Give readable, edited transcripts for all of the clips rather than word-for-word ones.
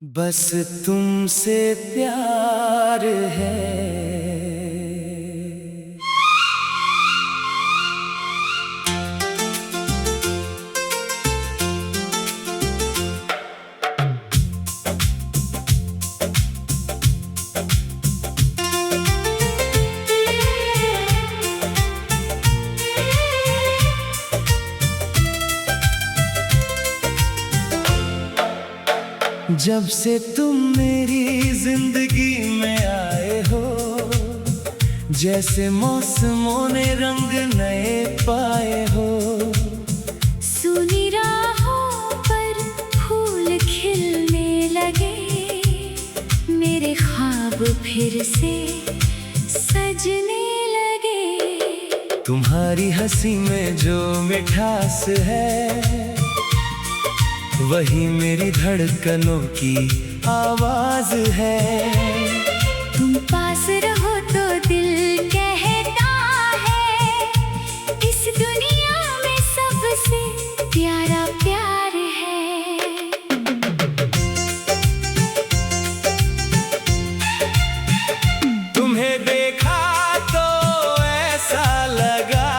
बस तुमसे प्यार है। जब से तुम मेरी जिंदगी में आए हो, जैसे मौसमों ने रंग नए पाए हो। सुनी राहों पर फूल खिलने लगे, मेरे ख्वाब फिर से सजने लगे। तुम्हारी हंसी में जो मिठास है, वही मेरी धड़कनों की आवाज है। तुम पास रहो तो दिल कहता है, इस दुनिया में सबसे प्यारा प्यार है। तुम्हें देखा तो ऐसा लगा,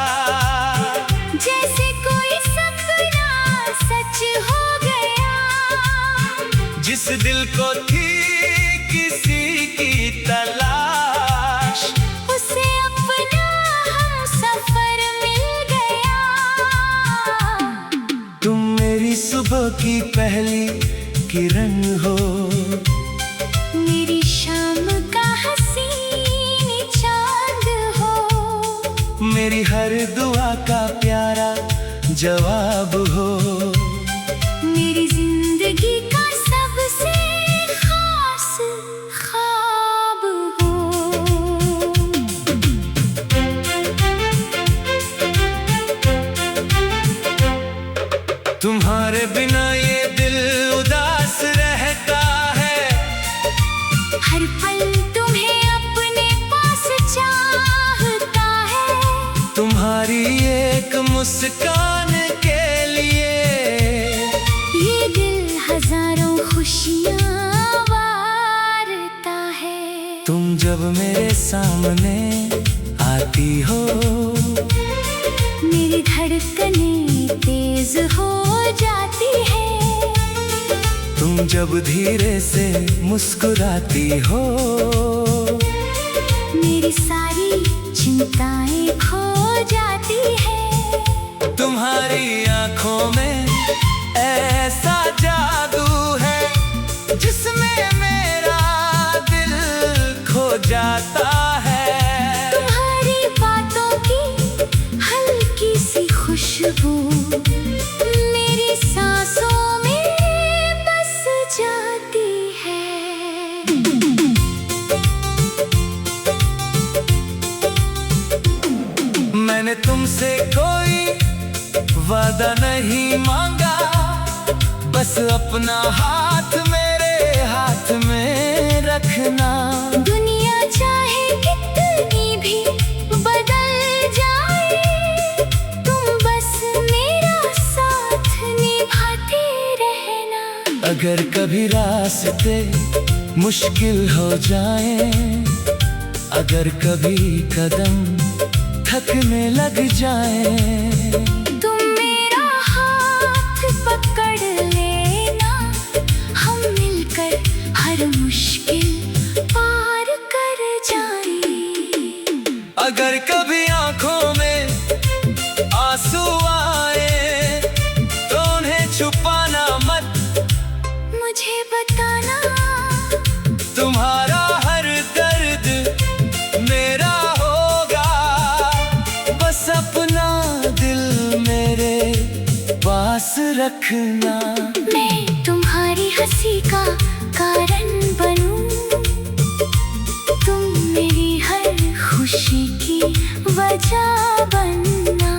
जैसे कोई सपना सच हो गया। जिस दिल को थी किसी की तलाश, उसे अपना हमसफर मिल गया। तुम मेरी सुबह की पहली किरण हो, मेरी शाम का हसीन चांद हो। मेरी हर दुआ का प्यारा जवाब हो। मेरी जिंदगी का सबसे खास ख्वाब हो। तुम्हारे बिना ये दिल उदास रहता है, हर पल तुम्हें अपने पास चाहता है। तुम्हारी एक मुस्कान के लिए ये दिल हजारों खुशियाँ वारता है। तुम जब मेरे सामने आती हो, मेरी धड़कनें तेज हो जाती है। तुम जब धीरे से मुस्कुराती हो, मेरी सारी चिंताएं खो जाती है। तुम्हारी आंखों में ऐसा जादू है, जिसमें मेरा दिल खो जाता है। तुम्हारी बातों की हल्की सी खुशबू मेरी सांसों में बस जाती है। मैंने तुमसे कोई वादा नहीं मांगा, बस अपना हाथ मेरे हाथ में रखना। दुनिया चाहे कितनी भी बदल जाए, तुम बस मेरा साथ निभाते रहना। अगर कभी रास्ते मुश्किल हो जाए, अगर कभी कदम थकने लग जाए, तुम मेरा हाथ पकड़ लेना। हम मिलकर हर मुश्किल पार कर जाएं। अगर कभी आंखों में आंसू आए, तो उन्हें छुपाना मत, मुझे बताना। तुम्हारा हर दर्द मेरा होगा, बस अपना दिल मेरे पास रखना। मैं तुम्हारी हंसी का कारण बनूं, तुम मेरी हर खुशी की वजह बनना।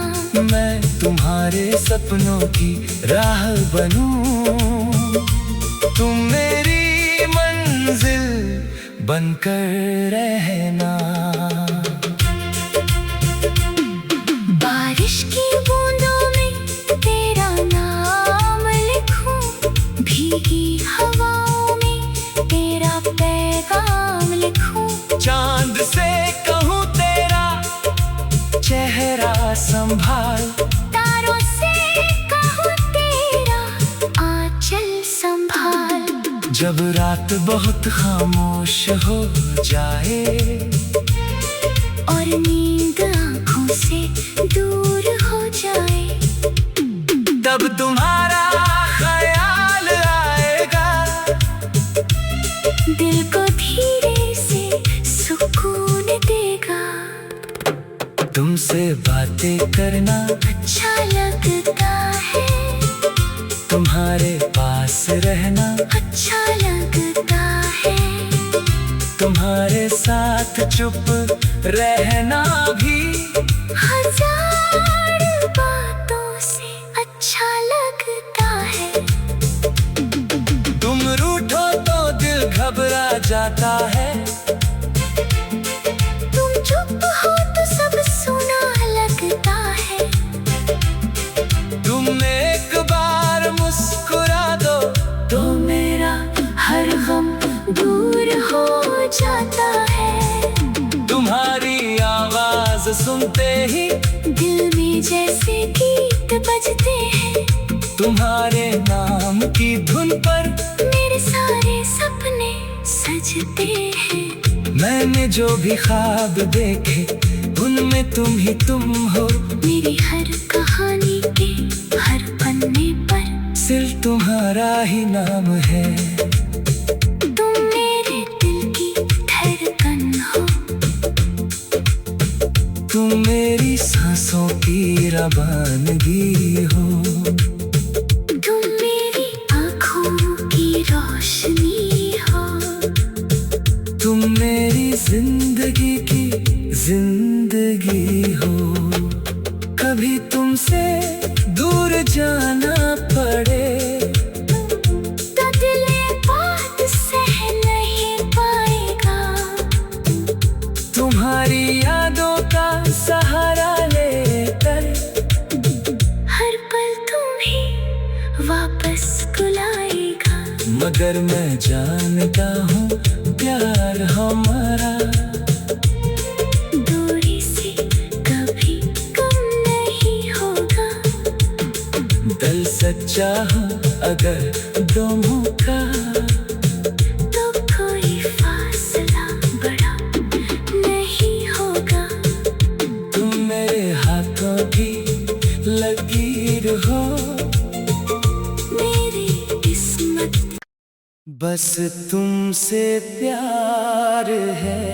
मैं तुम्हारे सपनों की राह बनूं, तुम मेरी मंजिल बनकर रहना। बारिश की बूंदों में तेरा नाम लिखूं, भीगी हवाओं में जब रात बहुत खामोश हो जाए और नींद आँखों से दूर हो जाए, तब तुम्हारा ख्याल आएगा, दिल को धीरे से सुकून देगा। तुमसे बातें करना अच्छा लगता है, तुम्हारे पास रहना अच्छा लगता है, तुम्हारे साथ चुप रहना भी हजार बातों से अच्छा लगता है। तुम रूठो तो दिल घबरा जाता है, तुम चुप हो तो सब सुना लगता है, तुम एक बार मुस्कुरा दो तो मेरा हर गम दूर हो जाता है। तुम्हारी आवाज सुनते ही दिल में जैसे गीत बजते हैं, तुम्हारे नाम की धुन पर मेरे सारे सपने सजते हैं। मैंने जो भी ख्वाब देखे उनमें तुम ही तुम हो, मेरी हर कहानी के हर पन्ने पर सिर्फ तुम्हारा ही नाम है। तुम मेरे दिल की धड़कन हो, तुम मेरी सांसों की रवानगी हो, तुम मेरी आँखों की रोशनी हो, तुम मेरी जिंदगी की जिंदगी हो। कभी तुमसे दूर जाना पड़े तो दिल ये बात सह नहीं पाएगा, तुम्हारी यादों का सहारा लेकर हर पल तुम ही वापस बुलाएगा। मगर मैं जानता हूँ प्यार हमारा दूरी से कभी कम नहीं होगा, दिल सच्चा हो अगर दोनों का, तो कोई फासला बड़ा नहीं होगा। तुम मेरे हाथों की लकीर हो, मेरी किस्मत बस तुमसे प्यार है।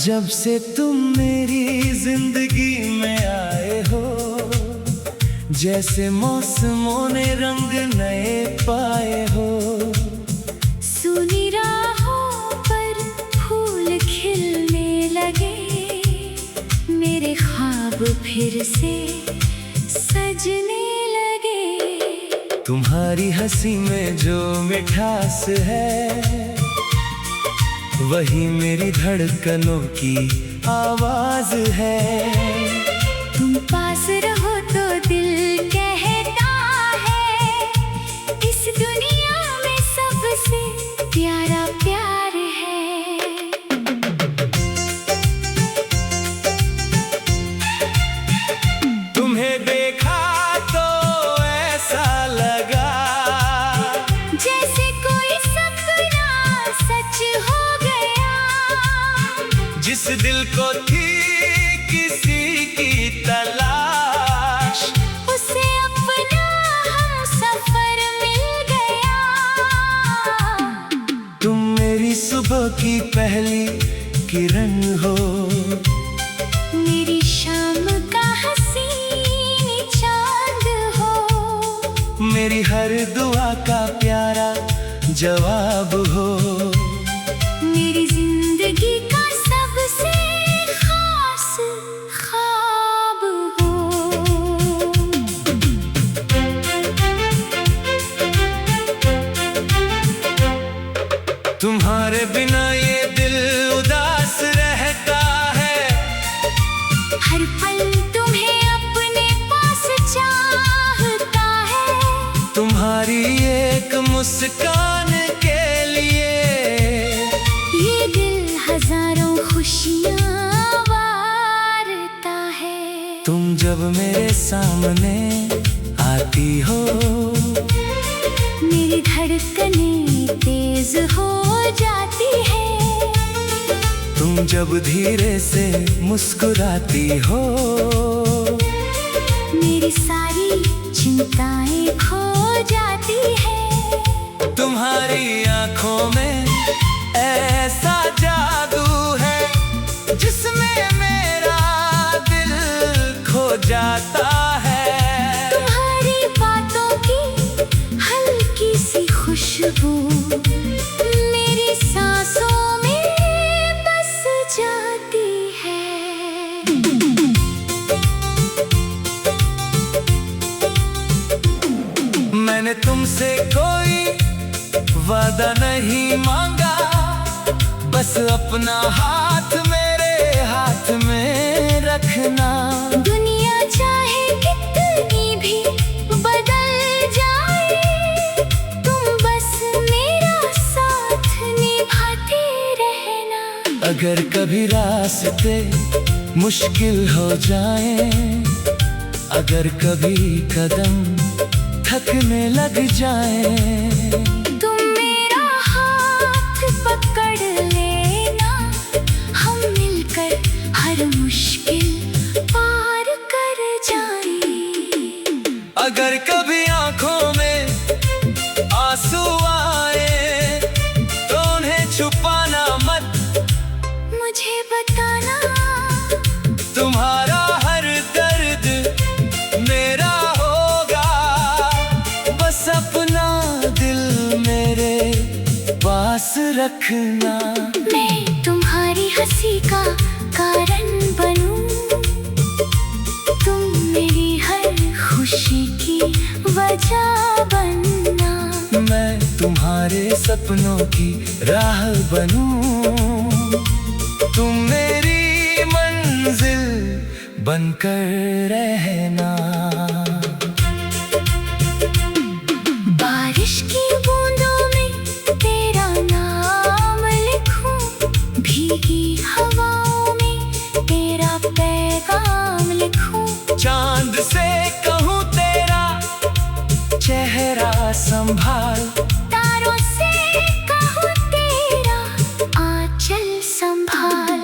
जब से तुम मेरी जिंदगी में आए हो, जैसे मौसमों ने रंग नए पाए हो। सुनी राहों पर फूल खिलने लगे, मेरे ख्वाब फिर से सजने लगे। तुम्हारी हंसी में जो मिठास है, वही मेरी धड़कनों की आवाज है। तुम पास रहो तो दिल कहता है, इस दुनिया में सबसे प्यारा प्यार है। तुम्हें देखा तो ऐसा लगा जैसे कोई सपना सच हो गया, जिस दिल को थी किसी की तलाश, उसे अपना हम सफर मिल गया। तुम मेरी सुबह की पहली किरण हो, मेरी शाम का हसीन चांद हो, मेरी हर दुआ का प्यारा जवाब हो। मेरी जिंदगी का सबसे खास ख्वाब हो। तुम्हारे बिना ये दिल उदास रहता है, मुस्कान के लिए। ये दिल हजारों खुशियाँ वारता है। तुम जब मेरे सामने आती हो, मेरी धड़कनें तेज हो जाती है। तुम जब धीरे से मुस्कुराती हो, मेरी सारी चिंताएं खो जाती है। तुम्हारी आंखों में ऐसा जादू है जिसमें मेरा दिल खो जाता है। तुम्हारी बातों की हल्की सी खुशबू मेरी सांसों में बस जाती है। मैंने तुमसे कोई वादा नहीं मांगा, बस अपना हाथ मेरे हाथ में रखना। दुनिया चाहे कितनी भी बदल जाए, तुम बस मेरा साथ निभाते रहना। अगर कभी रास्ते मुश्किल हो जाए, अगर कभी कदम थकने लग जाए, तुम मेरा हाथ पकड़ लेना। हम मिलकर हर मुश्किल पार कर जाएं। अगर कभी आंखों में आंसू आए तो उन्हें छुपाना मत, मुझे बताना। तुम्हारा हर दर्द मेरा होगा, बस अपना दिल मेरे पास रखना। मैं तुम्हारी हंसी का कारण बनूं, तुम मेरी हर खुशी की वजह बनना। मैं तुम्हारे सपनों की राह बनूं, तुम मेरी मंजिल बनकर रहना। बारिश की बूंदों में तेरा नाम लिखूं, भीगी हवाओं में तेरा पैगाम लिखूं। चांद से कहूँ तेरा चेहरा संभाल, तारों से कहूं तेरा आंचल संभाल।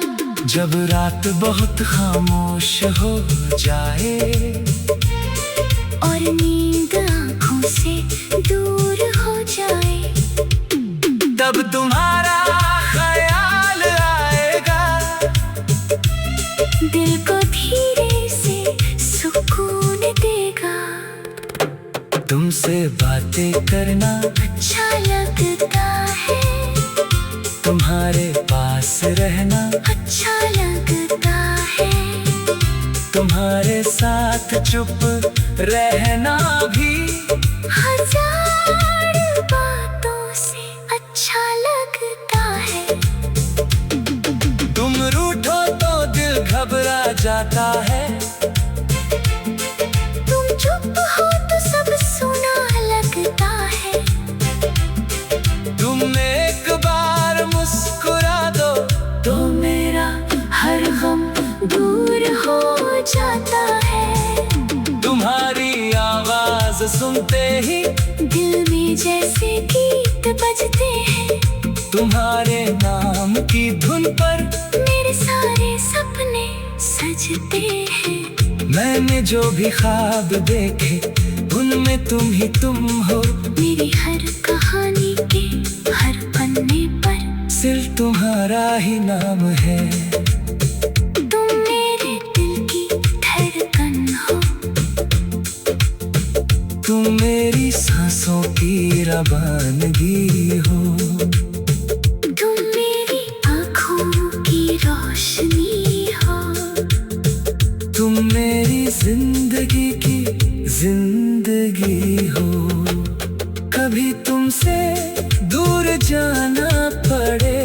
जब रात बहुत खामोश हो जाए और नींद आँखों से दूर हो जाए, तब तुम्हारा ख्याल आएगा, दिल को धीरे से सुकून देगा। तुमसे बातें करना अच्छा लगता है, तुम्हारे पास रहना अच्छा लगता है। तुम्हारे साथ चुप रहना भी हजार बातों से अच्छा लगता है। तुम रूठो तो दिल घबरा जाता है, तुम चुप हो तो सब सुना लगता है। तुम एक बार मुस्कुरा दो तो मेरा हर गम दूर हो जाता है। तुम्हारी आवाज सुनते ही दिल में जैसे गीत बजते हैं, तुम्हारे नाम की धुन पर मेरे सारे सपने सजते हैं। मैंने जो भी ख्वाब देखे उनमें तुम ही तुम हो। मेरी हर कहानी के हर पन्ने पर सिर्फ तुम्हारा ही नाम है। तुम मेरे दिल की धड़कन हो, तुम मेरी सांसों की रवानगी हो। तुम मेरी आँखों की रोशनी हो। तुम मेरी जिंदगी की जिंदगी हो। कभी तुमसे दूर जाना पड़े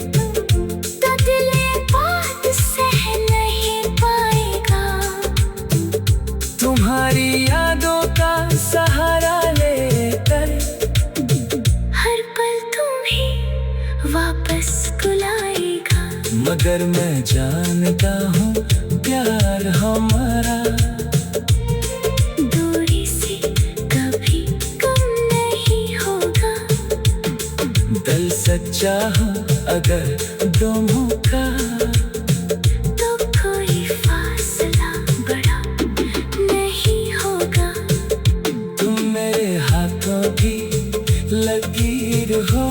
तो दिल ये बात सह नहीं पाएगा। तुम्हारी यादों का सहारा लेकर मगर मैं जानता हूँ प्यार हमारा दूरी से कभी कम नहीं होगा। दिल सच्चा हो अगर दोनों का, तो कोई फासला बड़ा नहीं होगा। तुम मेरे हाथों की लकीर हो,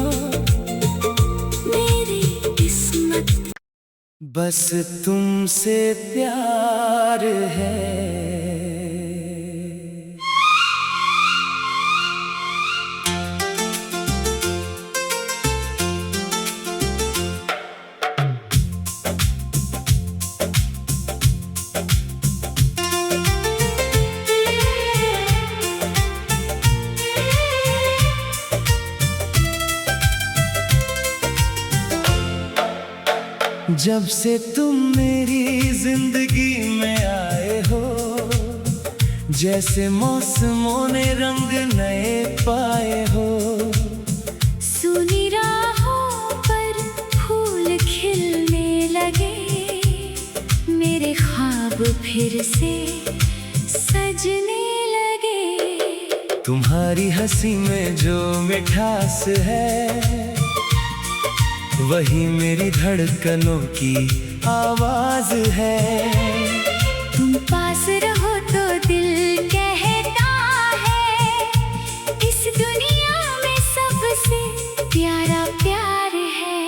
मेरी किस्मत बस तुमसे प्यार है। जब से तुम मेरी जिंदगी में आए हो, जैसे मौसमों ने रंग नए पाए हो। सुनी राहों पर फूल खिलने लगे, मेरे ख्वाब फिर से सजने लगे। तुम्हारी हंसी में जो मिठास है, वही मेरी धड़कनों की आवाज है। तुम पास रहो तो दिल कहता है, इस दुनिया में सबसे प्यारा प्यार है।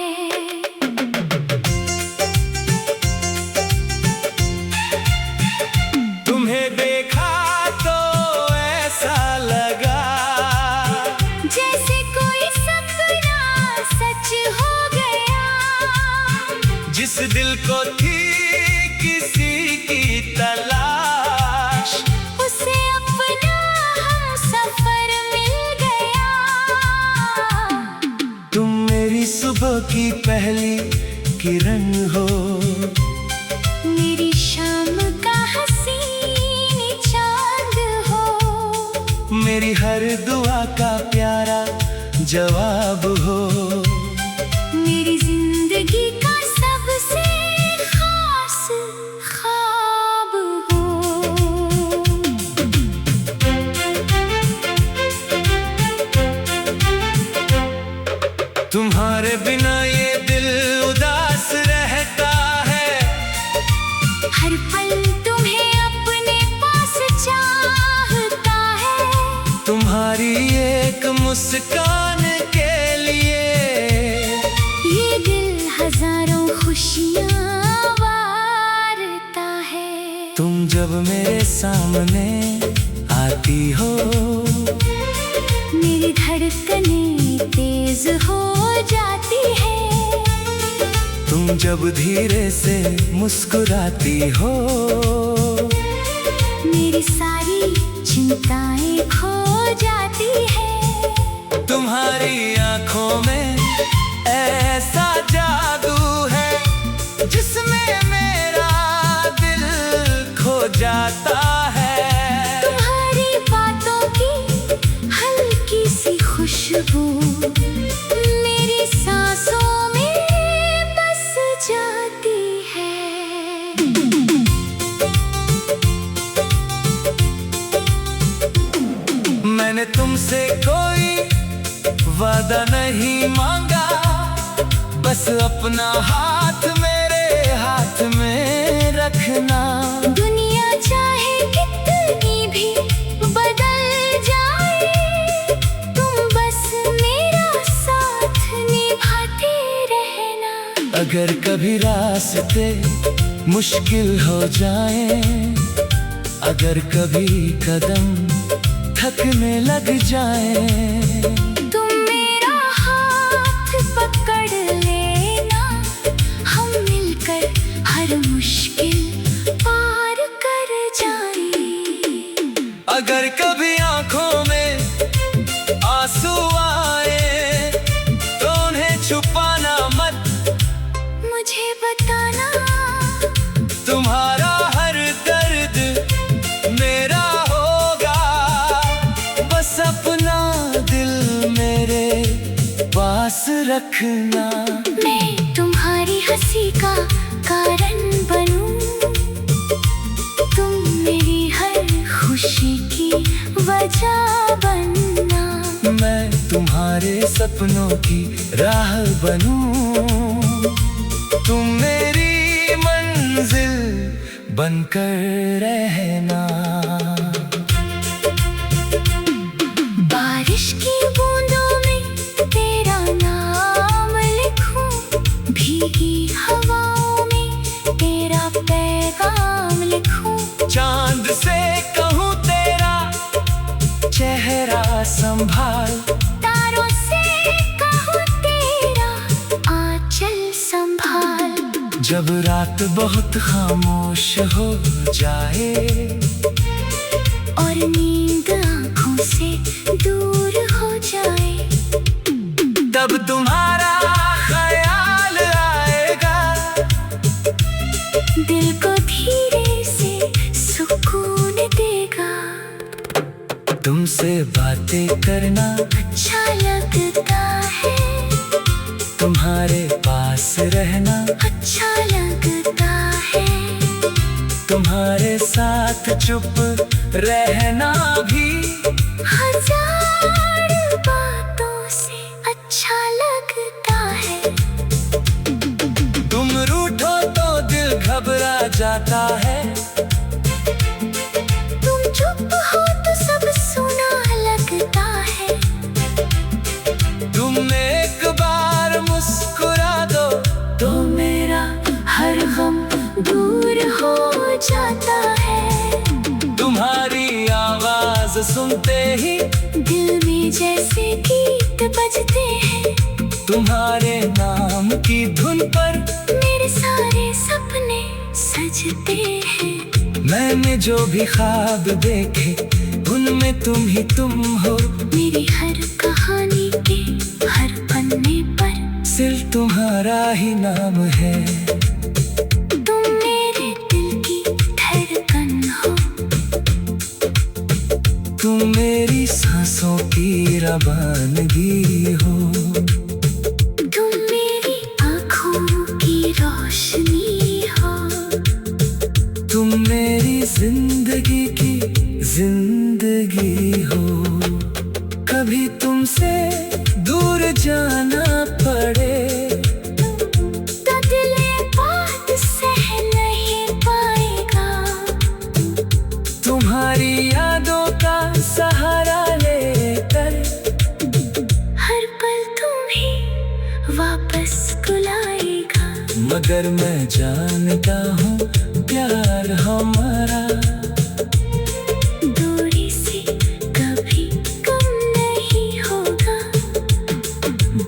तुम्हें देखा तो ऐसा लगा, जैसे कोई सपना सच हो गया। जिस दिल को थी किसी की तलाश, उसे अपना हमसफर मिल गया। तुम मेरी सुबह की पहली किरण हो, मेरी शाम का हसीन चांद हो। मेरी हर दुआ का प्यारा जवाब हो। मेरी जिंदगी का सबसे खास ख्वाब हो। तुम्हारे बिना ये दिल उदास रहता है, हर पल तुम्हें अपने पास चाहता है। तुम्हारी एक मुस्कान के लिए ये दिल हजारों खुशियाँ वारता है। तुम जब मेरे सामने आती हो, मेरी धड़कनें तेज हो जाती है। तुम जब धीरे से मुस्कुराती हो, मेरी सारी चिंताएं खो जाती है। तुम्हारी आंखों में ऐसा जादू है, जिसमें मेरा दिल खो जाता है। तुम्हारी बातों की हल्की सी खुशबू मेरी सांसों में बस जाती है। मैंने तुमसे कोई वादा नहीं मांगा, बस अपना हाथ मेरे हाथ में रखना। दुनिया चाहे कितनी भी बदल जाए, तुम बस मेरा साथ निभाते रहना। अगर कभी रास्ते मुश्किल हो जाए, अगर कभी कदम थकने लग जाए, तुम मेरा हाथ पकड़ लेना। हम मिलकर हर मुश्किल पार कर जाएं। अगर कभी आंखों में आंसू आए, तो उन्हें छुपाना मत, मुझे बताना। तुम्हारा हर दर्द मेरा होगा, बस अपना दिल मेरे पास रखना। मैं तुम्हारी हंसी का कारण बनूं, तुम मेरी हर खुशी की वजह बनना। मैं तुम्हारे सपनों की राह बनूं, तुम मेरी मंजिल बनकर रहना। बारिश की बूंदों में तेरा नाम लिखूं, भीगी हवाओं में तेरा पैगाम लिखूं। चांद से कहूँ तेरा चेहरा संभाल, तारों से कहूं तेरा आंचल संभाल। जब रात बहुत खामोश हो जाए और नींद आँखों से दूर हो जाए, तब तुम्हारा ख्याल आएगा, दिल को धीरे से सुकून देगा। तुमसे बातें करना अच्छा लगता है, तुम्हारे पास रहना अच्छा लगता है, तुम्हारे साथ चुप रहना भी हजार बातों से अच्छा लगता है। तुम रूठो तो दिल घबरा जाता है, तुम चुप हो तो सब सुना लगता है। तुम एक बार मुस्कुरा दो तो मेरा हर गम दूर हो जाता है। तुम्हारी आवाज सुनते ही दिल में जैसे गीत बजते हैं, तुम्हारे नाम की धुन पर मेरे सारे सपने सजते हैं। मैंने जो भी ख्वाब देखे उनमें तुम ही तुम हो, मेरी हर कहानी के हर पन्ने पर सिर्फ तुम्हारा ही नाम है। तुम मेरे दिल की धड़कन हो, तुम मेरी सांसों की रवानगी हो, तुम मेरी आँखों की रोशनी हो, तुम मेरी जिंदगी की जिंदगी हो। कभी तुमसे दूर जाना पड़े तो दिल ये बात सह नहीं पाएगा। तुम्हारी यादों का सहारा लेकर हर पल तुम्हें वापस बुलाएगा। मगर मैं जानता हूँ प्यार हमारा दूरी से कभी कम नहीं होगा।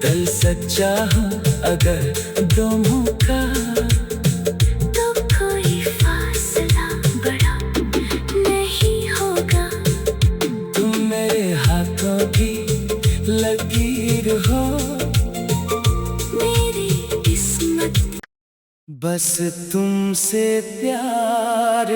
दिल सच्चा हो अगर दोनों का, तो कोई फासला बड़ा नहीं होगा। तुम मेरे हाथों की लकीर हो, मेरी किस्मत बस तुमसे प्यार